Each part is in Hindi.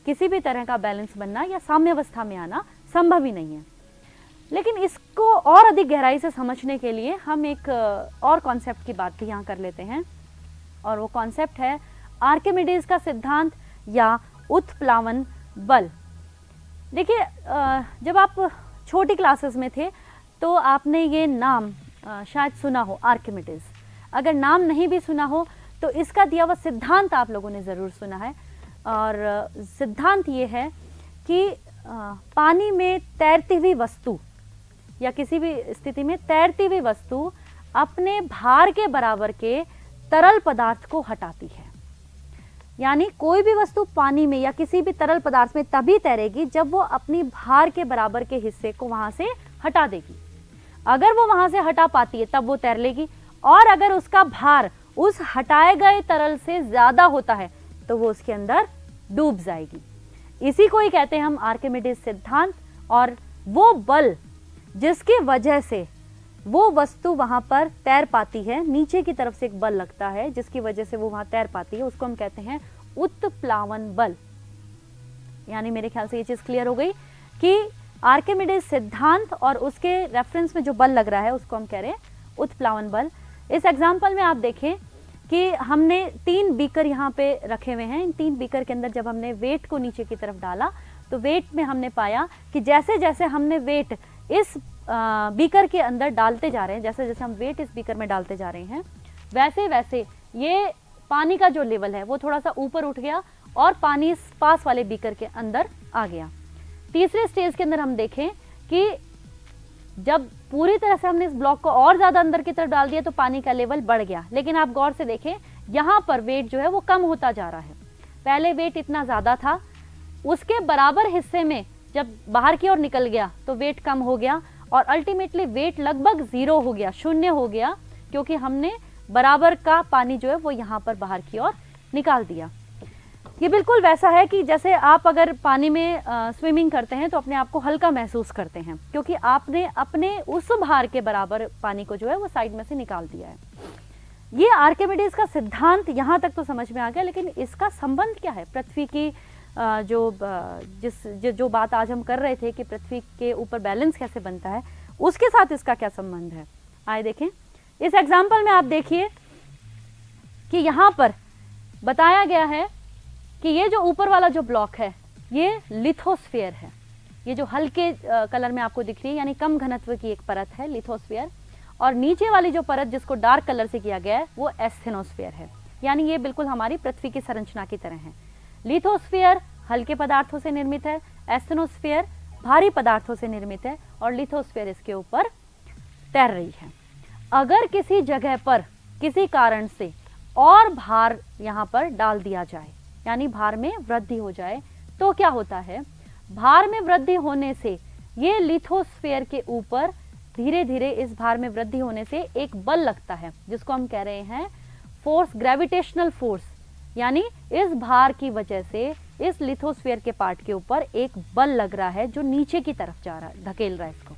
किसी भी तरह का बैलेंस बनना या साम्यावस्था में आना संभव ही नहीं है। लेकिन इसको और अधिक गहराई से समझने के लिए हम एक और कॉन्सेप्ट की बात भी यहाँ कर लेते हैं, और वो कॉन्सेप्ट है आर्किमिडीज का सिद्धांत या उत्प्लावन बल। देखिए, जब आप छोटी क्लासेस में थे तो आपने ये नाम शायद सुना हो, आर्किमिडीज। अगर नाम नहीं भी सुना हो तो इसका दिया हुआ सिद्धांत आप लोगों ने ज़रूर सुना है। और सिद्धांत ये है कि पानी में तैरती हुई वस्तु या किसी भी स्थिति में तैरती हुई वस्तु अपने भार के बराबर के तरल पदार्थ को हटाती है। यानी कोई भी वस्तु पानी में या किसी भी तरल पदार्थ में तभी तैरेगी जब वो अपनी भार के बराबर के हिस्से को वहां से हटा देगी। अगर वो वहां से हटा पाती है तब वो तैर लेगी, और अगर उसका भार उस हटाए गए तरल से ज्यादा होता है तो वो उसके अंदर डूब जाएगी। इसी को ही कहते हैं हम आर्किमिडीज सिद्धांत। और वो बल जिसकी वजह से वो वस्तु वहां पर तैर पाती है, नीचे की तरफ से एक बल लगता है जिसकी वजह से वो वहां तैर पाती है, उसको हम कहते हैं उत्प्लावन बल। यानी मेरे ख्याल से ये चीज क्लियर हो गई कि आर्किमिडीज सिद्धांत और उसके रेफरेंस में जो बल लग रहा है उसको हम कह रहे हैं उत्प्लावन बल। इस एग्जाम्पल में आप देखें कि हमने 3 बीकर यहाँ पे रखे हुए हैं। इन 3 बीकर के अंदर जब हमने वेट को नीचे की तरफ डाला तो वेट में हमने पाया कि जैसे जैसे हमने वेट इस बीकर के अंदर डालते जा रहे हैं, जैसे जैसे हम वेट इस बीकर में डालते जा रहे हैं, वैसे वैसे ये पानी का जो लेवल है वो थोड़ा सा ऊपर उठ गया और पानी इस पास वाले बीकर के अंदर आ गया। तीसरे स्टेज के अंदर हम देखें कि जब पूरी तरह से हमने इस ब्लॉक को और ज्यादा अंदर की तरफ डाल दिया तो पानी का लेवल बढ़ गया। लेकिन आप गौर से देखें, यहाँ पर वेट जो है वो कम होता जा रहा है। पहले वेट इतना ज्यादा था, उसके बराबर हिस्से में जब बाहर की ओर निकल गया तो वेट कम हो गया और अल्टीमेटली वेट लगभग 0 हो गया, 0 हो गया, क्योंकि हमने बराबर का पानी जो है वो यहाँ पर बाहर की ओर निकाल दिया। ये बिल्कुल वैसा है कि जैसे आप अगर पानी में स्विमिंग करते हैं तो अपने आप को हल्का महसूस करते हैं, क्योंकि आपने अपने उस भार के बराबर पानी को जो है वो साइड में से निकाल दिया है। ये आर्किमिडीज का सिद्धांत यहाँ तक तो समझ में आ गया, लेकिन इसका संबंध क्या है पृथ्वी की जो बात आज हम कर रहे थे कि पृथ्वी के ऊपर बैलेंस कैसे बनता है, उसके साथ इसका क्या संबंध है। आइए देखें। इस एग्जाम्पल में आप देखिए कि यहाँ पर बताया गया है कि ये जो ऊपर वाला जो ब्लॉक है ये लिथोस्फीयर है। ये जो हल्के कलर में आपको दिख रही है यानी कम घनत्व की एक परत है लिथोस्फीयर, और नीचे वाली जो परत जिसको डार्क कलर से किया गया है वो एस्थेनोस्फीयर है। यानी ये बिल्कुल हमारी पृथ्वी की संरचना की तरह है। लिथोस्फीयर हल्के पदार्थों से निर्मित है, एस्थेनोस्फीयर भारी पदार्थों से निर्मित है, और लिथोस्फीयर इसके ऊपर तैर रही है। अगर किसी जगह पर किसी कारण से और भार यहाँ पर डाल दिया जाए, यानी भार में वृद्धि हो जाए, तो क्या होता है, भार में वृद्धि होने से ये लिथोस्फीयर के ऊपर धीरे धीरे इस भार में वृद्धि होने से एक बल लगता है जिसको हम कह रहे हैं फोर्स, ग्रेविटेशनल फोर्स। यानी इस भार की वजह से इस लिथोस्फीयर के पार्ट के ऊपर एक बल लग रहा है जो नीचे की तरफ जा रहा है, धकेल रहा है इसको।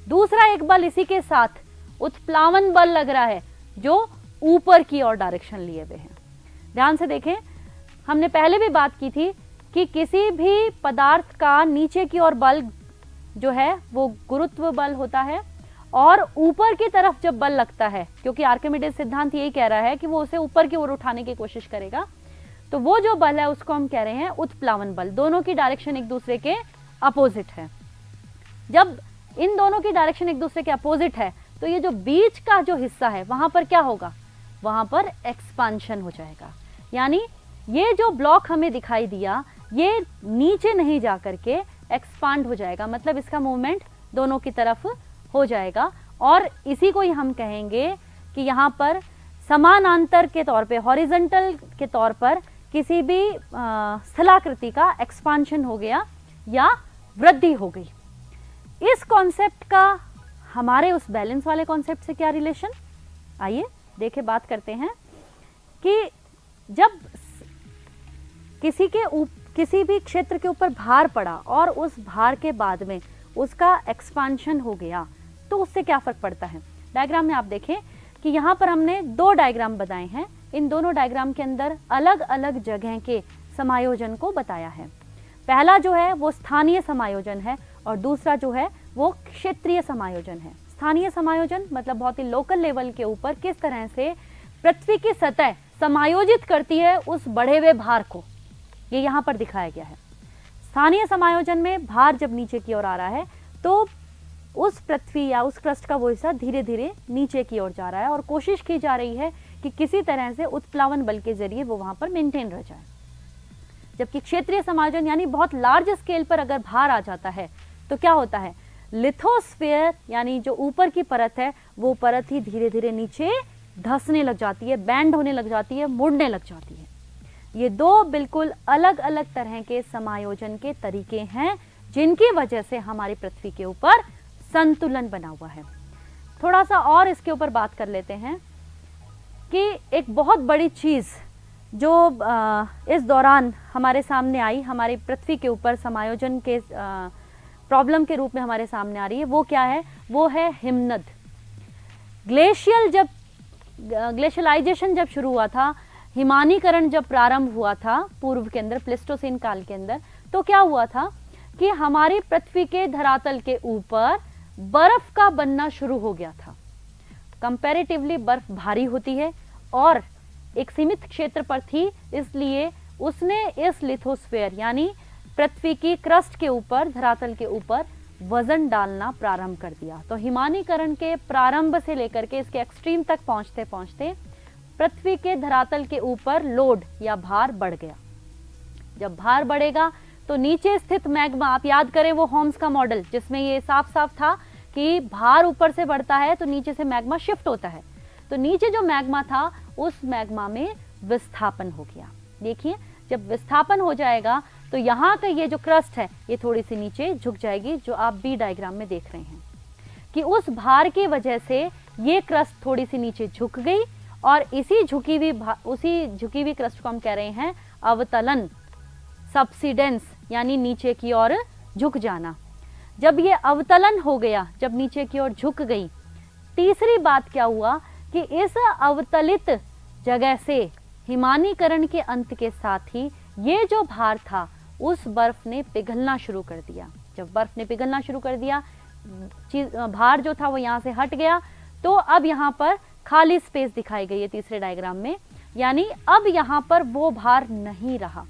दूसरा एक बल इसी के साथ उत्प्लावन बल लग रहा है जो ऊपर की ओर डायरेक्शन लिए हुए हैं। ध्यान से देखें, हमने पहले भी बात की थी कि किसी भी पदार्थ का नीचे की ओर बल जो है वो गुरुत्व बल होता है, और ऊपर की तरफ जब बल लगता है, क्योंकि आर्किमिडीज सिद्धांत यही कह रहा है कि वो उसे ऊपर की ओर उठाने की कोशिश करेगा, तो वो जो बल है उसको हम कह रहे हैं उत्प्लावन बल। दोनों की डायरेक्शन एक दूसरे के अपोजिट है। जब इन दोनों की डायरेक्शन एक दूसरे के अपोजिट है तो ये जो बीच का जो हिस्सा है वहां पर क्या होगा, वहां पर एक्सपांशन हो जाएगा। यानी ये जो ब्लॉक हमें दिखाई दिया ये नीचे नहीं जा करके एक्सपांड हो जाएगा, मतलब इसका मूवमेंट दोनों की तरफ हो जाएगा। और इसी को ही हम कहेंगे कि यहाँ पर समानांतर के तौर पे, हॉरिजॉन्टल के तौर पर किसी भी स्थलाकृति का एक्सपांशन हो गया या वृद्धि हो गई। इस कॉन्सेप्ट का हमारे उस बैलेंस वाले कॉन्सेप्ट से क्या रिलेशन, आइए देखे बात करते हैं कि जब किसी भी क्षेत्र के ऊपर भार पड़ा और उस भार के बाद में उसका एक्सपांशन हो गया तो उससे क्या फर्क पड़ता है। डायग्राम में आप देखें कि यहाँ पर हमने 2 डायग्राम बनाए हैं। इन दोनों डायग्राम के अंदर अलग अलग जगह के समायोजन को बताया है। पहला जो है वो स्थानीय समायोजन है और दूसरा जो है वो क्षेत्रीय समायोजन है। स्थानीय समायोजन मतलब बहुत ही लोकल लेवल के ऊपर किस तरह से पृथ्वी की सतह समायोजित करती है उस बढ़े हुए भार को, ये यहाँ पर दिखाया गया है। स्थानीय समायोजन में भार जब नीचे की ओर आ रहा है तो उस पृथ्वी या उस क्रस्ट का वो हिस्सा धीरे धीरे नीचे की ओर जा रहा है और कोशिश की जा रही है कि किसी तरह से उत्प्लावन बल के जरिए वो वहां पर मेंटेन रह जाए। जबकि क्षेत्रीय समायोजन यानी बहुत लार्ज स्केल पर अगर भार आ जाता है तो क्या होता है, लिथोस्फीयर यानी जो ऊपर की परत है वो परत ही धीरे धीरे नीचे धंसने लग जाती है, बैंड होने लग जाती है, मुड़ने लग जाती है। ये दो बिल्कुल अलग अलग तरह के समायोजन के तरीके हैं जिनकी वजह से हमारी पृथ्वी के ऊपर संतुलन बना हुआ है। थोड़ा सा और इसके ऊपर बात कर लेते हैं कि एक बहुत बड़ी चीज जो इस दौरान हमारे सामने आई, हमारी पृथ्वी के ऊपर समायोजन के प्रॉब्लम के रूप में हमारे सामने आ रही है, वो क्या है, वो है हिमनद। ग्लेशियलाइजेशन जब शुरू हुआ था, हिमानीकरण जब प्रारंभ हुआ था पूर्व के अंदर, प्लेस्टोसीन काल के अंदर, तो क्या हुआ था कि हमारी पृथ्वी के धरातल के ऊपर बर्फ का बनना शुरू हो गया था। कंपैरेटिवली बर्फ भारी होती है और एक सीमित क्षेत्र पर थी, इसलिए उसने इस लिथोस्फीयर यानी पृथ्वी की क्रस्ट के ऊपर, धरातल के ऊपर वजन डालना प्रारंभ कर दिया। तो हिमानीकरण के प्रारंभ से लेकर के इसके एक्सट्रीम तक पहुंचते पहुंचते पृथ्वी के धरातल के ऊपर लोड या भार बढ़ गया। जब भार बढ़ेगा तो नीचे स्थित मैग्मा, आप याद करें वो होम्स का मॉडल जिसमें ये साफ साफ था कि भार ऊपर से बढ़ता है तो नीचे से मैग्मा शिफ्ट होता है। तो नीचे जो मैग्मा था उस मैग्मा में विस्थापन हो गया। देखिए जब विस्थापन हो जाएगा तो यहाँ का ये जो क्रस्ट है ये थोड़ी सी नीचे झुक जाएगी, जो आप बी डायग्राम में देख रहे हैं कि उस भार की वजह से ये क्रस्ट थोड़ी सी नीचे झुक गई और उसी झुकी हुई क्रस्ट को हम कह रहे हैं अवतलन, सबसिडेंस यानी नीचे की ओर झुक जाना। जब ये अवतलन हो गया, जब नीचे की ओर झुक गई, तीसरी बात क्या हुआ कि इस अवतलित जगह से हिमानीकरण के अंत के साथ ही ये जो भार था उस बर्फ ने पिघलना शुरू कर दिया। जब बर्फ ने पिघलना शुरू कर दिया, भार जो था वो यहाँ से हट गया, तो अब यहाँ पर खाली स्पेस दिखाई गई है तीसरे डायग्राम में, यानी अब यहाँ पर वो भार नहीं रहा।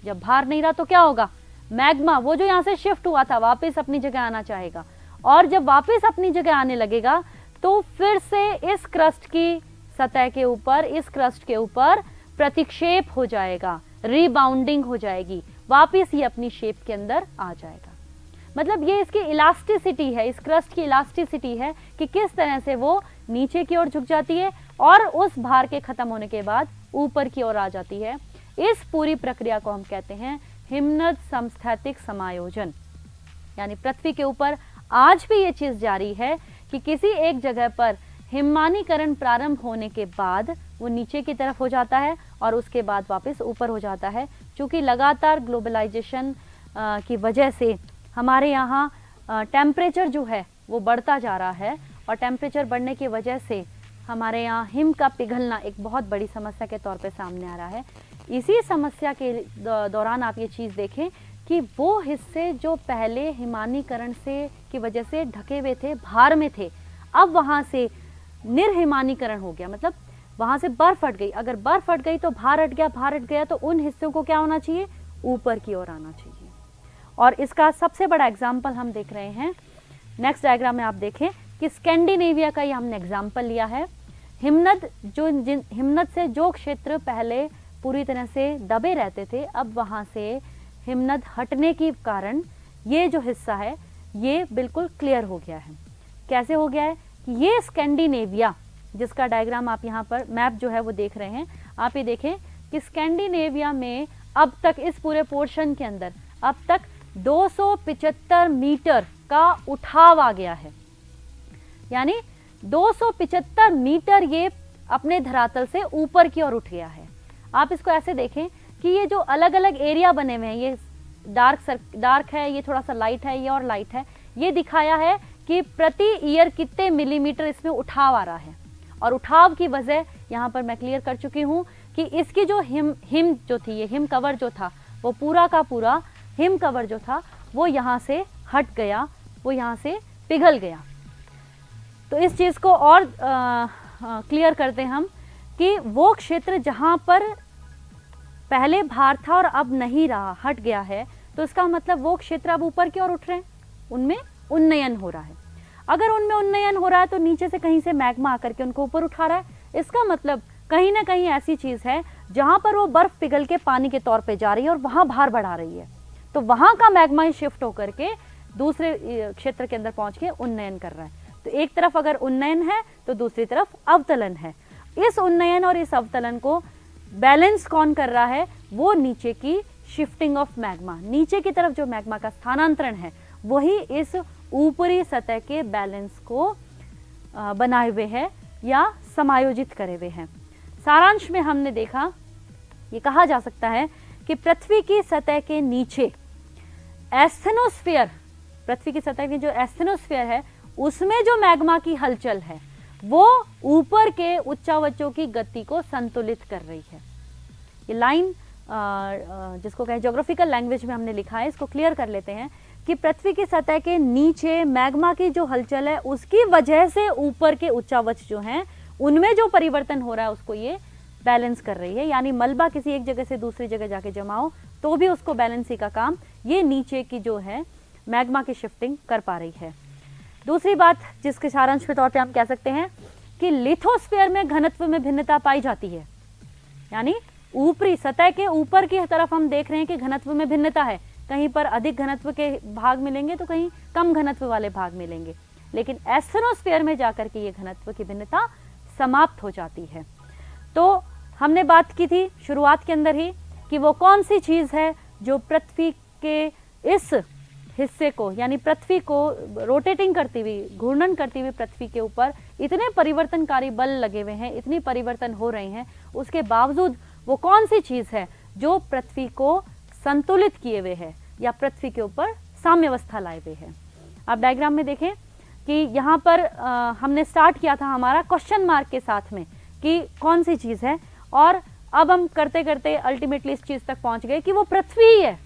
जब भार नहीं रहा तो क्या होगा, मैग्मा वो जो यहाँ से शिफ्ट हुआ था वापस अपनी जगह आना चाहेगा, और जब वापस अपनी जगह आने लगेगा तो फिर से इस क्रस्ट की सतह के ऊपर, इस क्रस्ट के ऊपर प्रतिक्षेप हो जाएगा, रीबाउंडिंग हो जाएगी, वापस ये अपनी शेप के अंदर आ जाएगा। मतलब ये इसकी इलास्टिसिटी है, इस क्रस्ट की इलास्टिसिटी है कि किस तरह से वो नीचे की ओर झुक जाती है और उस भार के खत्म होने के बाद ऊपर की ओर आ जाती है। इस पूरी प्रक्रिया को हम कहते हैं हिमनद समस्थैतिक समायोजन। यानी पृथ्वी के ऊपर आज भी ये चीज जारी है कि किसी एक जगह पर हिमानीकरण प्रारंभ होने के बाद वो नीचे की तरफ हो जाता है और उसके बाद वापस ऊपर हो जाता है। क्योंकि लगातार ग्लोबलाइजेशन की वजह से हमारे यहाँ टेम्परेचर जो है वो बढ़ता जा रहा है और टेम्परेचर बढ़ने की वजह से हमारे यहाँ हिम का पिघलना एक बहुत बड़ी समस्या के तौर पे सामने आ रहा है। इसी समस्या के दौरान आप ये चीज़ देखें कि वो हिस्से जो पहले हिमानीकरण से की वजह से ढके हुए थे, भार में थे, अब वहाँ से निर्हिमानीकरण हो गया। मतलब वहाँ से बर्फ हट गई। अगर बर्फ हट गई तो भार हट गया, भार हट गया तो उन हिस्सों को क्या होना चाहिए, ऊपर की ओर आना चाहिए। और इसका सबसे बड़ा एग्जाम्पल हम देख रहे हैं नेक्स्ट डायग्राम में। आप देखें कि स्कैंडिनेविया का ये हमने एग्जाम्पल लिया है। हिमनद हिमनद से जो क्षेत्र पहले पूरी तरह से दबे रहते थे, अब वहाँ से हिमनद हटने के कारण ये जो हिस्सा है ये बिल्कुल क्लियर हो गया है। कैसे हो गया है कि ये स्कैंडिनेविया, जिसका डायग्राम आप यहाँ पर मैप जो है वो देख रहे हैं, आप ये देखें कि स्कैंडिनेविया में अब तक इस पूरे पोर्शन के अंदर अब तक 275 मीटर का उठाव आ गया है। यानी 275 मीटर ये अपने धरातल से ऊपर की ओर उठ गया है। आप इसको ऐसे देखें कि ये जो अलग अलग एरिया बने हुए हैं, ये डार्क है, ये थोड़ा सा लाइट है, ये और लाइट है, ये दिखाया है कि प्रति ईयर कितने मिलीमीटर इसमें उठाव आ रहा है। और उठाव की वजह यहाँ पर मैं क्लियर कर चुकी हूँ कि इसकी जो हिम जो थी, ये हिम कवर जो था वो पूरा का पूरा हिम कवर जो था वो यहाँ से हट गया, वो यहाँ से पिघल गया। तो इस चीज़ को और क्लियर करते हैं हम कि वो क्षेत्र जहाँ पर पहले भार था और अब नहीं रहा, हट गया है, तो इसका मतलब वो क्षेत्र अब ऊपर की ओर उठ रहे हैं, उनमें उन्नयन हो रहा है। अगर उनमें उन्नयन हो रहा है तो नीचे से कहीं से मैग्मा आकर के उनको ऊपर उठा रहा है। इसका मतलब कहीं ना कहीं ऐसी चीज़ है जहाँ पर वो बर्फ पिघल के पानी के तौर पे जा रही है और वहाँ भार बढ़ा रही है, तो वहाँ का मैग्मा शिफ्ट होकर के दूसरे क्षेत्र के अंदर पहुँच के उन्नयन कर रहा है। तो एक तरफ अगर उन्नयन है तो दूसरी तरफ अवतलन है। इस उन्नयन और इस अवतलन को बैलेंस कौन कर रहा है? वो नीचे की शिफ्टिंग ऑफ मैग्मा, नीचे की तरफ जो मैग्मा का स्थानांतरण है वही इस ऊपरी सतह के बैलेंस को बनाए हुए है या समायोजित करे हुए हैं। सारांश में हमने देखा, ये कहा जा सकता है कि पृथ्वी की सतह के नीचे एस्थेनोस्फीयर, पृथ्वी की सतह की जो एस्थेनोस्फीयर है उसमें जो मैग्मा की हलचल है वो ऊपर के उच्चावचों की गति को संतुलित कर रही है। ये लाइन जिसको कहें ज्योग्राफिकल लैंग्वेज में हमने लिखा है, इसको क्लियर कर लेते हैं कि पृथ्वी की सतह के नीचे मैग्मा की जो हलचल है उसकी वजह से ऊपर के उच्चावच जो हैं उनमें जो परिवर्तन हो रहा है उसको ये बैलेंस कर रही है। यानी मलबा किसी एक जगह से दूसरी जगह जाके जमा हो तो भी उसको बैलेंसिंग का काम ये नीचे की जो है मैग्मा की शिफ्टिंग कर पा रही है। दूसरी बात जिसके सारांश के तौर पे हम कह सकते हैं कि लिथोस्फीयर में घनत्व में भिन्नता पाई जाती है, यानी ऊपरी सतह के ऊपर की तरफ हम देख रहे हैं कि घनत्व में भिन्नता है, कहीं पर अधिक घनत्व के भाग मिलेंगे तो कहीं कम घनत्व वाले भाग मिलेंगे, लेकिन एस्थेनोस्फीयर में जाकर के ये घनत्व की भिन्नता समाप्त हो जाती है। तो हमने बात की थी शुरुआत के अंदर ही कि वो कौन सी चीज़ है जो पृथ्वी के इस हिस्से को, यानी पृथ्वी को रोटेटिंग करती हुई, घूर्णन करती हुई पृथ्वी के ऊपर इतने परिवर्तनकारी बल लगे हुए हैं, इतनी परिवर्तन हो रहे हैं, उसके बावजूद वो कौन सी चीज़ है जो पृथ्वी को संतुलित किए हुए है या पृथ्वी के ऊपर साम्यावस्था लाए हुए है। आप डायग्राम में देखें कि यहाँ पर हमने स्टार्ट किया था हमारा क्वेश्चन मार्क के साथ में कि कौन सी चीज़ है, और अब हम करते करते अल्टीमेटली इस चीज़ तक पहुँच गए कि वो पृथ्वी ही है।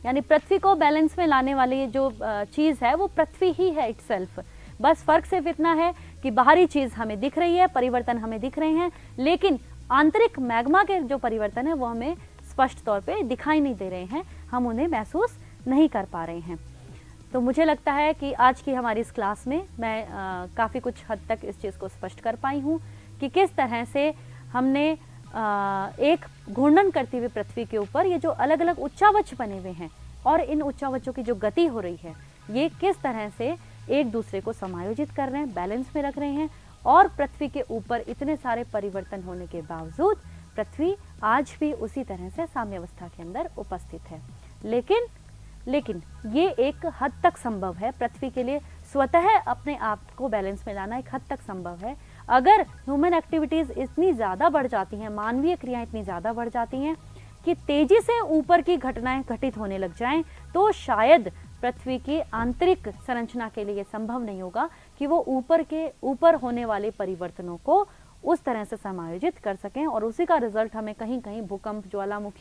यानी पृथ्वी को बैलेंस में लाने वाली जो चीज़ है वो पृथ्वी ही है इटसेल्फ। बस फर्क सिर्फ इतना है कि बाहरी चीज़ हमें दिख रही है, परिवर्तन हमें दिख रहे हैं, लेकिन आंतरिक मैग्मा के जो परिवर्तन है वो हमें स्पष्ट तौर पे दिखाई नहीं दे रहे हैं, हम उन्हें महसूस नहीं कर पा रहे हैं। तो मुझे लगता है कि आज की हमारी इस क्लास में मैं काफ़ी कुछ हद तक इस चीज़ को स्पष्ट कर पाई हूँ कि किस तरह से हमने एक घूर्णन करती हुई पृथ्वी के ऊपर ये जो अलग अलग उच्चावच बने हुए हैं और इन उच्चावचों की जो गति हो रही है ये किस तरह से एक दूसरे को समायोजित कर रहे हैं, बैलेंस में रख रहे हैं, और पृथ्वी के ऊपर इतने सारे परिवर्तन होने के बावजूद पृथ्वी आज भी उसी तरह से साम्यावस्था के अंदर उपस्थित है। लेकिन ये एक हद तक संभव है, पृथ्वी के लिए स्वतः अपने आप को बैलेंस में लाना एक हद तक संभव है। अगर ह्यूमन एक्टिविटीज़ इतनी ज़्यादा बढ़ जाती हैं, मानवीय क्रियाएं इतनी ज़्यादा बढ़ जाती हैं कि तेज़ी से ऊपर की घटनाएं घटित होने लग जाएं, तो शायद पृथ्वी की आंतरिक संरचना के लिए संभव नहीं होगा कि वो ऊपर होने वाले परिवर्तनों को उस तरह से समायोजित कर सकें, और उसी का रिजल्ट हमें कहीं कहीं भूकंप, ज्वालामुखी